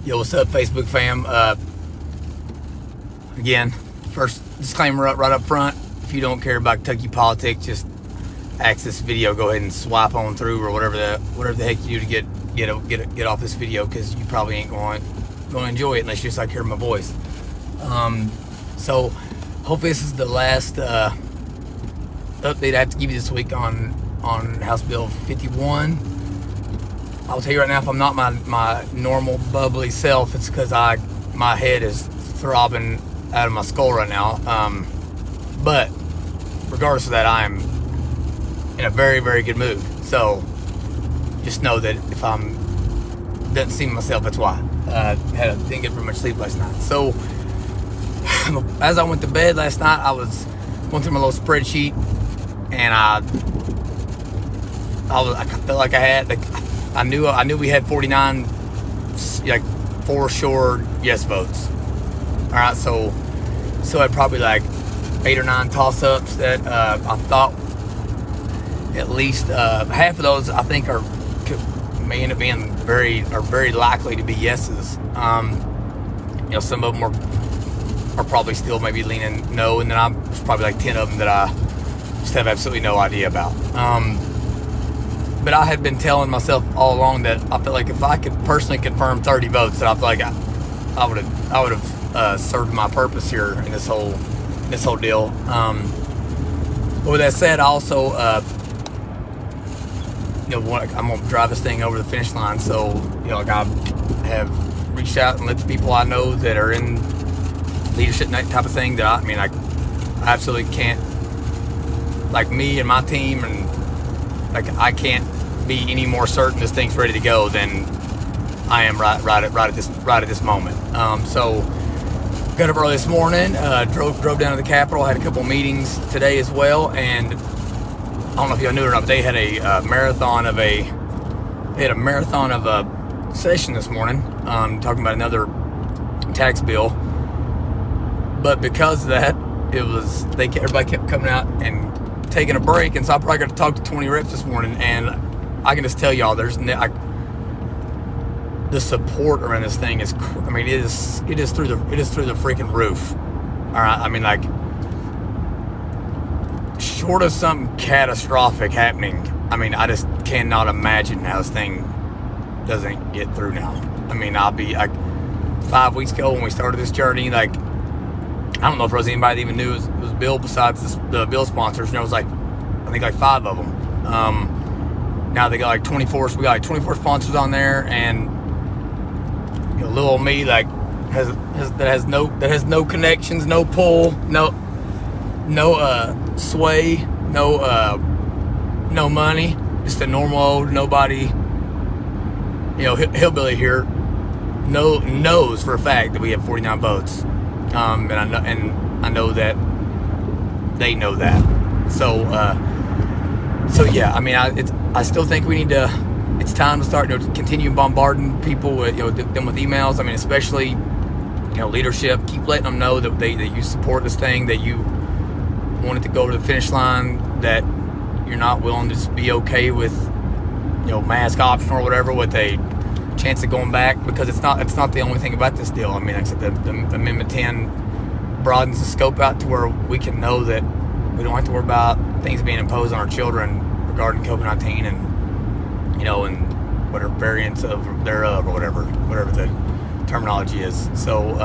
Yo, what's up, Facebook fam? Again, first disclaimer right up front. If you don't care about Kentucky politics, just access this video. Go ahead and swipe on through, or whatever the heck you do to get off this video, because you probably ain't going to enjoy it unless you just like hearing my voice. So hopefully this is the last update I have to give you this week on House Bill 51. I'll tell you right now, if I'm not my normal bubbly self, it's because my head is throbbing out of my skull right now. But regardless of that, I'm in a very, very good mood. So just know that if doesn't seem myself, that's why. Didn't get very much sleep last night. So as I went to bed last night, I was going through my little spreadsheet, and I felt like I knew we had 49 for sure yes votes. All right, so I had probably like 8 or 9 toss-ups that I thought at least half of those I think may end up being very likely to be yeses. Some of them are probably still maybe leaning no, and then there's probably like 10 of them that I just have absolutely no idea about. But I had been telling myself all along that I felt like if I could personally confirm 30 votes, that I feel like I would have served my purpose here in this whole deal. But with that said, I also I'm gonna drive this thing over the finish line. So I have reached out and let the people I know that are in leadership and that type of thing, that I absolutely can't, like me and my team, and like I can't be any more certain this thing's ready to go than I am right at this moment. So got up early this morning, drove down to the Capitol, had a couple meetings today as well, and I don't know if y'all knew it or not, but they had a marathon of a session this morning, talking about another tax bill. But because of that, everybody kept coming out and taking a break, and so I probably got to talk to 20 reps this morning, and I can just tell y'all, the support around this thing is, it is through the freaking roof. All right, short of something catastrophic happening, I just cannot imagine how this thing doesn't get through now. I'll be 5 weeks ago when we started this journey, I don't know if there was anybody that even knew it was Bill besides the Bill sponsors. There was I think 5 of them. Now they got 24. So we got 24 sponsors on there, and little old me has no connections, no pull, no sway, no money, just a normal old nobody. Hillbilly here knows for a fact that we have 49 votes. And I know that they know that. So yeah, I still think we need to. It's time to start to continue bombarding people with them with emails. Especially leadership. Keep letting them know that you support this thing, that you want it to go to the finish line, that you're not willing to just be okay with mask option or whatever, with a chance of going back, because it's not the only thing about this deal. Like I said, the Amendment 10 broadens the scope out to where we can know that we don't have to worry about things being imposed on our children regarding COVID-19 and and whatever variants thereof, or whatever the terminology is. So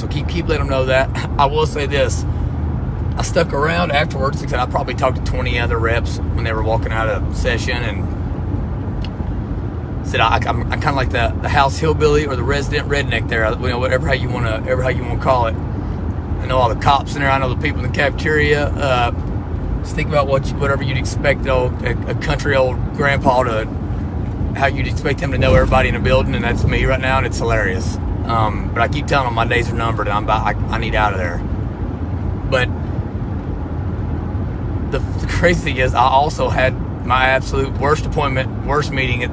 keep letting them know that. I will say this: I stuck around afterwards, because I probably talked to 20 other reps when they were walking out of session, and said I'm kind of like the house hillbilly or the resident redneck there, whatever how you want to call it. I know all the cops in there. I know the people in the cafeteria. Just think about whatever you'd expect a country old grandpa how you'd expect him to know everybody in the building, and that's me right now, and it's hilarious. But I keep telling him my days are numbered, and I need out of there. But the crazy thing is, I also had my absolute worst meeting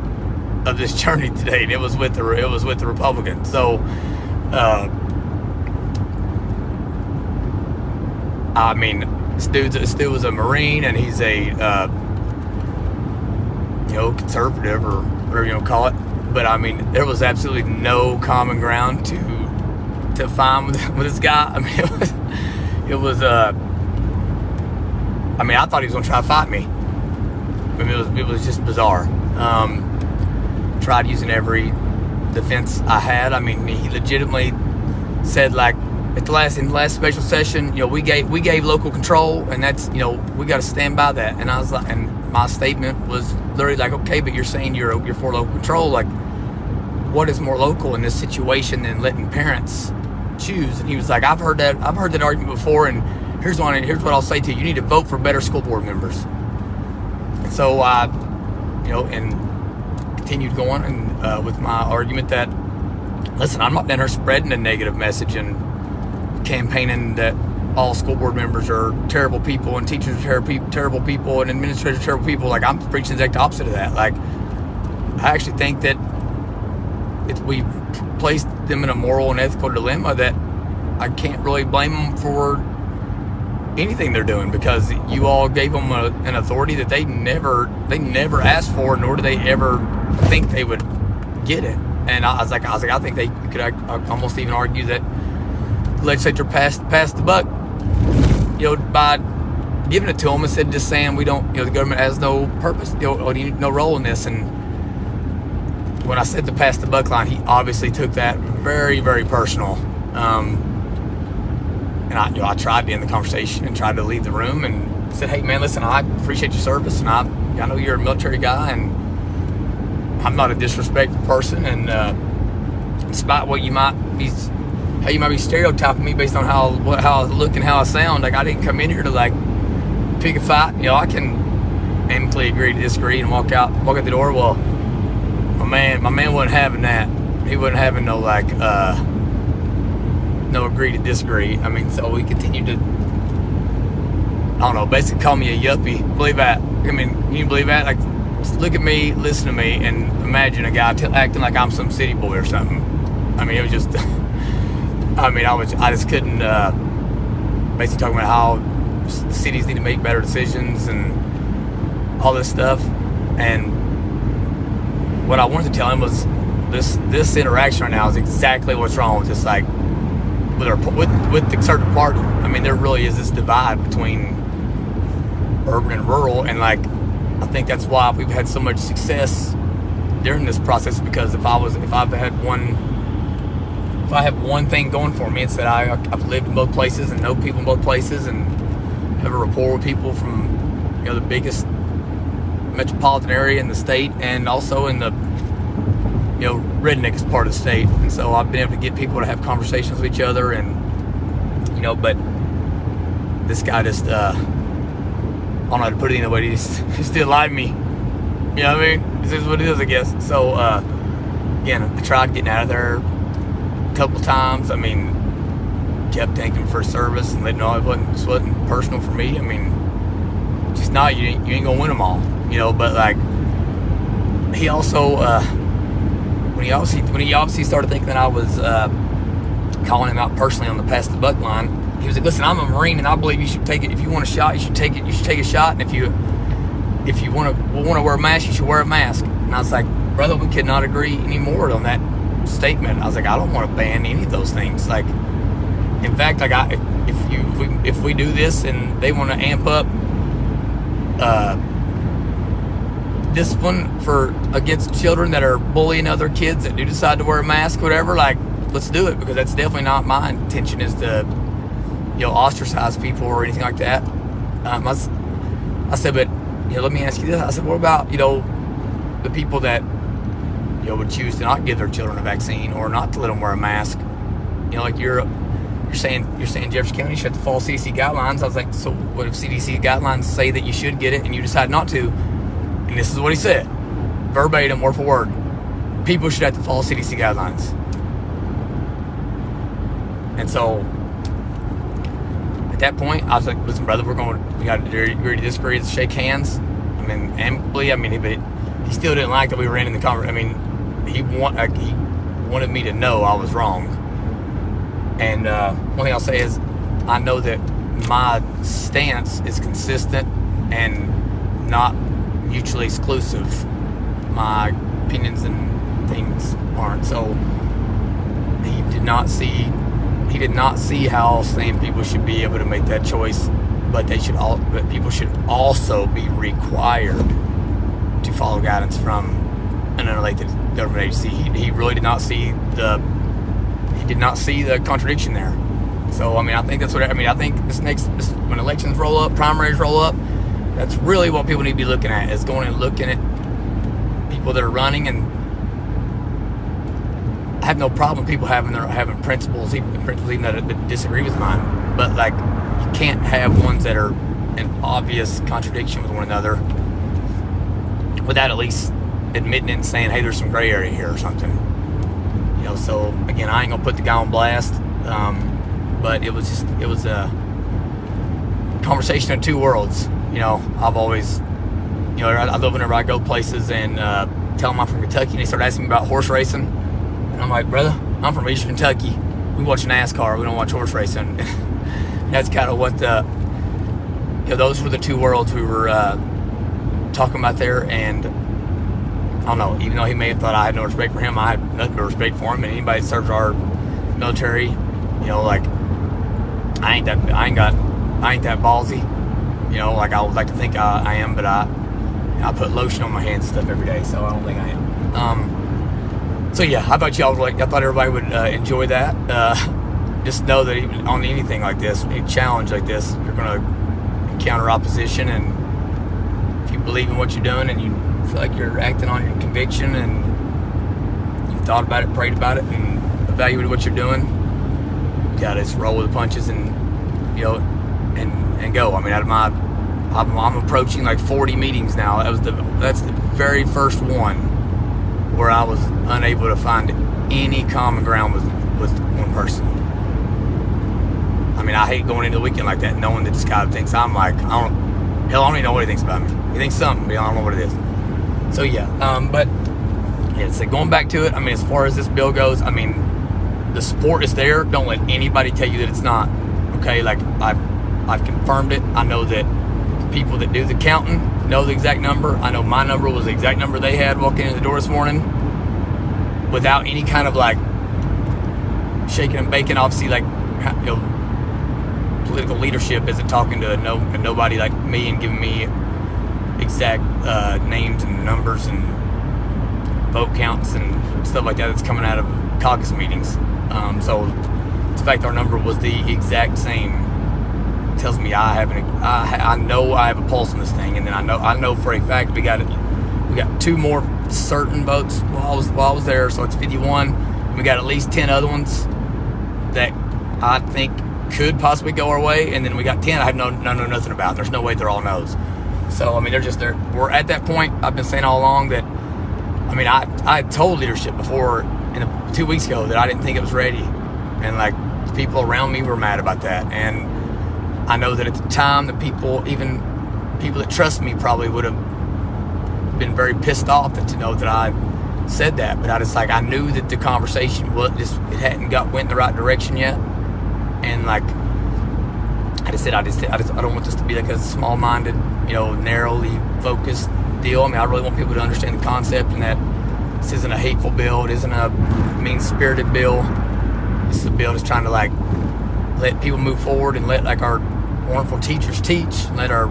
of this journey today, and it was with the Republicans. So This dude was a Marine, and he's a conservative, or whatever you want to call it. But I mean, there was absolutely no common ground to find with this guy. I mean, I mean, I thought he was gonna try to fight me. I mean, it was just bizarre. Tried using every defense I had. I mean, he legitimately said, like, in the last special session, we gave local control, and that's, we got to stand by that. And I was like, and my statement was literally like, okay, but you're saying you're for local control. Like, what is more local in this situation than letting parents choose? And he was like, I've heard that argument before, and here's what I'll say to you: you need to vote for better school board members. And so I, and continued going and with my argument that, listen, I'm not down here spreading a negative message and campaigning that all school board members are terrible people and teachers are terrible people and administrators are terrible people. Like, I'm preaching the exact opposite of that. Like, I actually think that we've placed them in a moral and ethical dilemma that I can't really blame them for anything they're doing, because you all gave them an authority that they never asked for, nor do they ever think they would get it. And I was like, I think they could almost even argue that the legislature passed the buck, by giving it to them instead of just saying we don't, the government has no purpose, no role in this. And when I said to pass the buck line, he obviously took that very, very personal. And I tried to end the conversation and tried to leave the room and said, hey man, listen, I appreciate your service, and I know you're a military guy, and I'm not a disrespectful person, and despite what you might be, how you might be stereotyping me based on how I look and how I sound, like, I didn't come in here to like pick a fight. I can amicably agree to disagree and walk out the door. Well, my man wasn't having that. He wasn't having no no agree to disagree. I mean, so we continued to, I don't know, basically call me a yuppie. Believe that? I mean, you believe that? Like, look at me, listen to me, and imagine a guy acting like I'm some city boy or something. I mean, it was just, I just couldn't, basically talking about how cities need to make better decisions and all this stuff. And what I wanted to tell him was this interaction right now is exactly what's wrong with this, like, with the certain party. I mean, there really is this divide between urban and rural, and like, I think that's why we've had so much success during this process, because if I have one thing going for me, it's that I've lived in both places and know people in both places and have a rapport with people from the biggest metropolitan area in the state, and also in the redneckest part of the state. And so I've been able to get people to have conversations with each other, and but this guy just I don't know how to put it in a way, he just didn't like me. You know what I mean? This is what it is, I guess. So again, I tried getting out of there a couple times. I mean, kept thanking him for his service and letting know it wasn't personal for me. I mean, just not, you ain't gonna win them all, but like, he also when he obviously started thinking that I was calling him out personally on the pass the buck line, he was like, listen, I'm a Marine, and I believe you should take it. If you want a shot, you should take it. You should take a shot, and if you want to wear a mask, you should wear a mask. And I was like, brother, we could not agree anymore on that statement. I was like, I don't want to ban any of those things. Like, in fact, like, if we do this and they want to amp up discipline against children that are bullying other kids that do decide to wear a mask, whatever, like, let's do it, because that's definitely not my intention, is to ostracize people or anything like that. I said, but let me ask you this. I said, what about the people that would choose to not give their children a vaccine or not to let them wear a mask? Like, you're saying Jefferson County should have to follow CDC guidelines. I was like, so what if CDC guidelines say that you should get it and you decide not to? And this is what he said, verbatim, word for word: people should have to follow CDC guidelines. And so at that point, I was like, listen, brother, we got to agree to disagree, to shake hands. I mean, amicably. I mean, he still didn't like that we were ending the conversation. I mean, he wanted me to know I was wrong. And one thing I'll say is, I know that my stance is consistent and not mutually exclusive. My opinions and things aren't. So he did not see how sane people should be able to make that choice, but people should also be required to follow guidance from an unelected government agency. He really did not see the contradiction there. So I mean, I think I think when elections roll up, primaries roll up, that's really what people need to be looking at, is going and looking at people that are running. And I have no problem with people having principles, even that disagree with mine, but like, you can't have ones that are in obvious contradiction with one another without at least admitting it and saying, hey, there's some gray area here or something. So again, I ain't gonna put the guy on blast, but it was a conversation of two worlds. I've always, I love whenever I go places and tell them I'm from Kentucky, and they start asking me about horse racing, and I'm like, brother, I'm from Eastern Kentucky. We watch NASCAR. We don't watch horse racing. That's kind of what those were the two worlds we were talking about there. And I don't know, even though he may have thought I had no respect for him, I had nothing but respect for him. And anybody that serves our military, like, I ain't that ballsy. Like I would like to think I am, but I put lotion on my hands and stuff every day, so I don't think I am. So yeah, I thought everybody would enjoy that. Just know that even on anything like this, a challenge like this, you're going to encounter opposition. And if you believe in what you're doing and you feel like you're acting on your conviction and you've thought about it, prayed about it, and evaluated what you're doing, you got to just roll with the punches and go. I mean, I'm approaching like 40 meetings now. That's the very first one where I was unable to find any common ground with one person. I mean, I hate going into the weekend like that, knowing that this guy thinks I'm like, I don't even know what he thinks about me. He thinks something, but I don't know what it is. So yeah, but yeah, so going back to it, I mean, as far as this bill goes, I mean, the support is there. Don't let anybody tell you that it's not. Okay, like I've confirmed it. I know that people that do the counting know the exact number. I know my number was the exact number they had walking in the door this morning, without any kind of like shaking and baking. Obviously, like, political leadership isn't talking to nobody like me and giving me exact names and numbers and vote counts and stuff like that that's coming out of caucus meetings. So the fact our number was the exact same tells me I know I have a pulse on this thing. And then I know for a fact we got two more certain votes while I was there, so it's 51. We got at least 10 other ones that I think could possibly go our way, and then we got 10 I know nothing about. There's no way they're all no's. So I mean, they're just there. We're at that point. I've been saying all along that, I mean, I told leadership before 2 weeks ago that I didn't think it was ready, and like, the people around me were mad about that. And I know that at the time, even people that trust me probably would have been very pissed off to know that I said that. But I knew that the conversation it hadn't went in the right direction yet. And like I just said, I don't want this to be like a small-minded, narrowly focused deal. I mean, I really want people to understand the concept, and that this isn't a hateful bill. It isn't a mean-spirited bill. This is a bill that's trying to like let people move forward and let like our wonderful teachers teach, and let our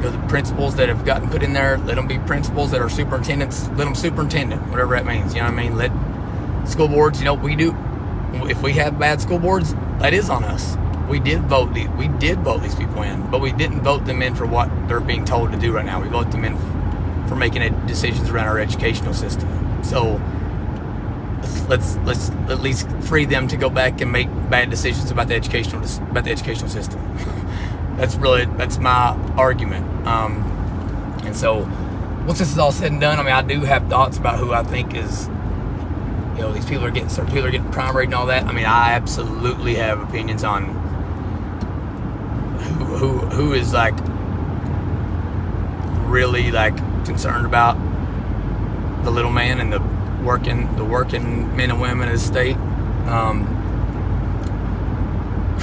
the principals that have gotten put in there, let them be principals, that are superintendents, let them superintendent, whatever that means. You know what I mean? Let school boards, if we have bad school boards, that is on us. We did vote these people in, but we didn't vote them in for what they're being told to do right now. We vote them in for making decisions around our educational system. So let's at least free them to go back and make bad decisions about the educational system. That's my argument. And so once this is all said and done, I mean, I do have thoughts about who I think is, these people are getting primaried and all that. I mean, I absolutely have opinions on who is like really like concerned about the little man and the working men and women of the state.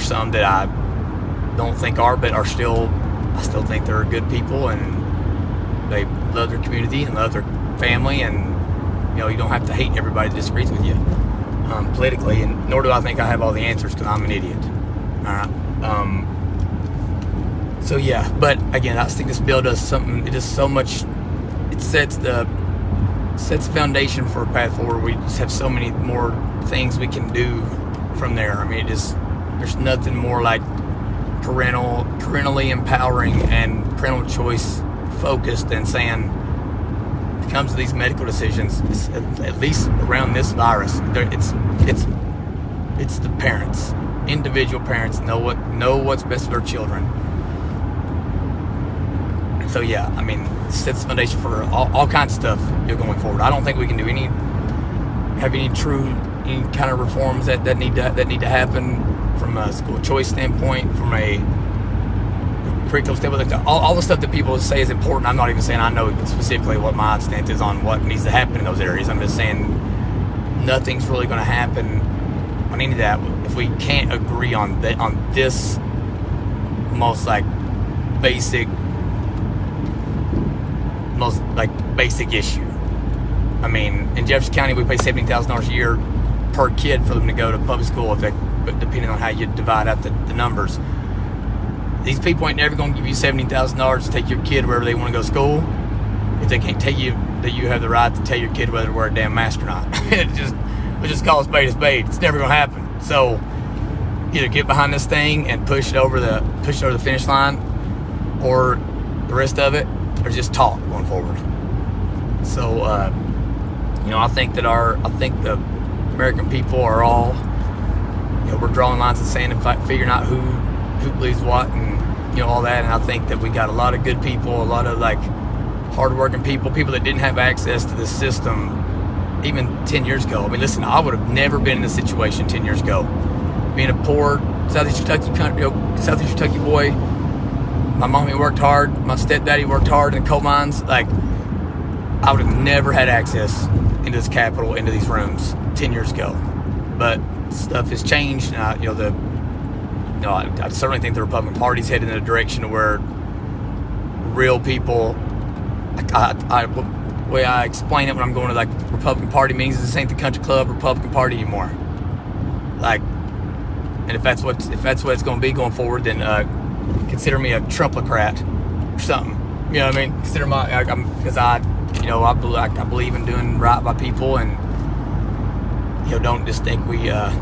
Some that I don't think are, but I still think they're good people, and they love their community and love their family, and you don't have to hate everybody that disagrees with you politically, and nor do I think I have all the answers, because I'm an idiot. All right. So yeah, but again, I just think this bill does something. It does so much. It sets the foundation for a path forward. We just have so many more things we can do from there. I mean, there's nothing more like parentally empowering and parental choice focused than saying, when it comes to these medical decisions, at least around this virus, it's the parents, individual parents know what's best for their children. So yeah, I mean, it sets the foundation for all kinds of stuff going forward. I don't think we can do any kind of reforms that need to happen from a school choice standpoint, from a curriculum standpoint. All the stuff that people say is important. I'm not even saying I know specifically what my stance is on what needs to happen in those areas. I'm just saying nothing's really going to happen on any of that if we can't agree on this most basic issue. I mean, in Jefferson County, we pay $70,000 a year per kid for them to go to public school, depending on how you divide out the numbers. These people ain't never going to give you $70,000 to take your kid wherever they want to go to school if they can't tell you that you have the right to tell your kid whether to wear a damn mask or not. We just call a spade a spade. It's never going to happen. So either get behind this thing and push it over the finish line, or the rest of it, or just talk going forward. So I think the American people are all, we're drawing lines in the sand and figuring out who believes what, and all that. And I think that we got a lot of good people, a lot of hardworking people that didn't have access to this system even 10 years ago. I mean, listen, I would have never been in this situation 10 years ago. Being a poor Southeast Kentucky boy, my mommy worked hard, my stepdaddy worked hard in the coal mines. I would have never had access into this Capitol, into these rooms 10 years ago. But stuff has changed, and I certainly think the Republican Party's headed in a direction where real people, the way I explain it when I'm going to Republican Party meetings, this ain't the country club Republican Party anymore. And if that's what it's going to be going forward, then consider me a Trumpocrat or something. You know what I mean? Consider because I believe in doing right by people, and don't just think we get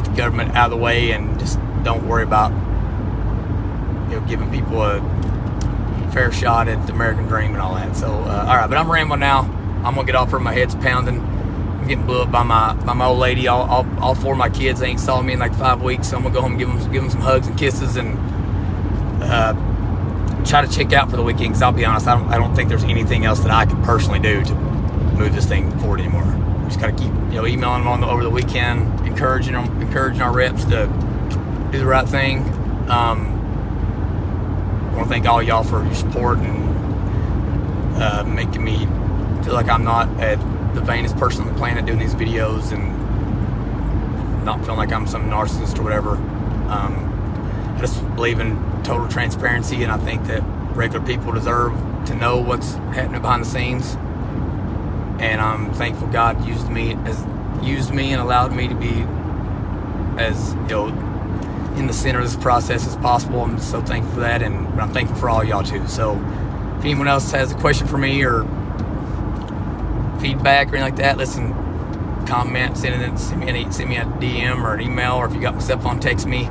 the government out of the way and just don't worry about giving people a fair shot at the American dream and all that. So all right, but I'm rambling now. I'm gonna get off her. My head's pounding. I'm getting blew up by my old lady. All four of my kids, they ain't saw me in 5 weeks, so I'm gonna go home and give them some hugs and kisses, and try to check out for the weekend, because I'll be honest, I don't think there's anything else that I could personally do to move this thing forward anymore. We just got to keep emailing them over the weekend, encouraging our reps to do the right thing. I want to thank all y'all for your support and making me feel like I'm not the vainest person on the planet doing these videos, and not feeling like I'm some narcissist or whatever. I just believe in total transparency, and I think that regular people deserve to know what's happening behind the scenes. And I'm thankful God used me and allowed me to be as in the center of this process as possible. I'm so thankful for that, and I'm thankful for all y'all too. So if anyone else has a question for me or feedback or anything like that, listen, comment, send me a DM or an email, or if you got my cell phone, text me,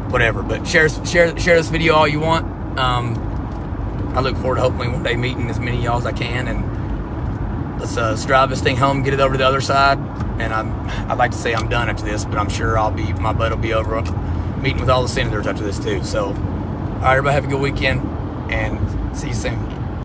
whatever. But share this video all you want. I look forward to hopefully one day meeting as many of y'all as I can, and let's drive this thing home, get it over to the other side. And I'd like to say I'm done after this, but I'm sure my butt will be over meeting with all the senators after this too. So all right, everybody, have a good weekend, and see you soon.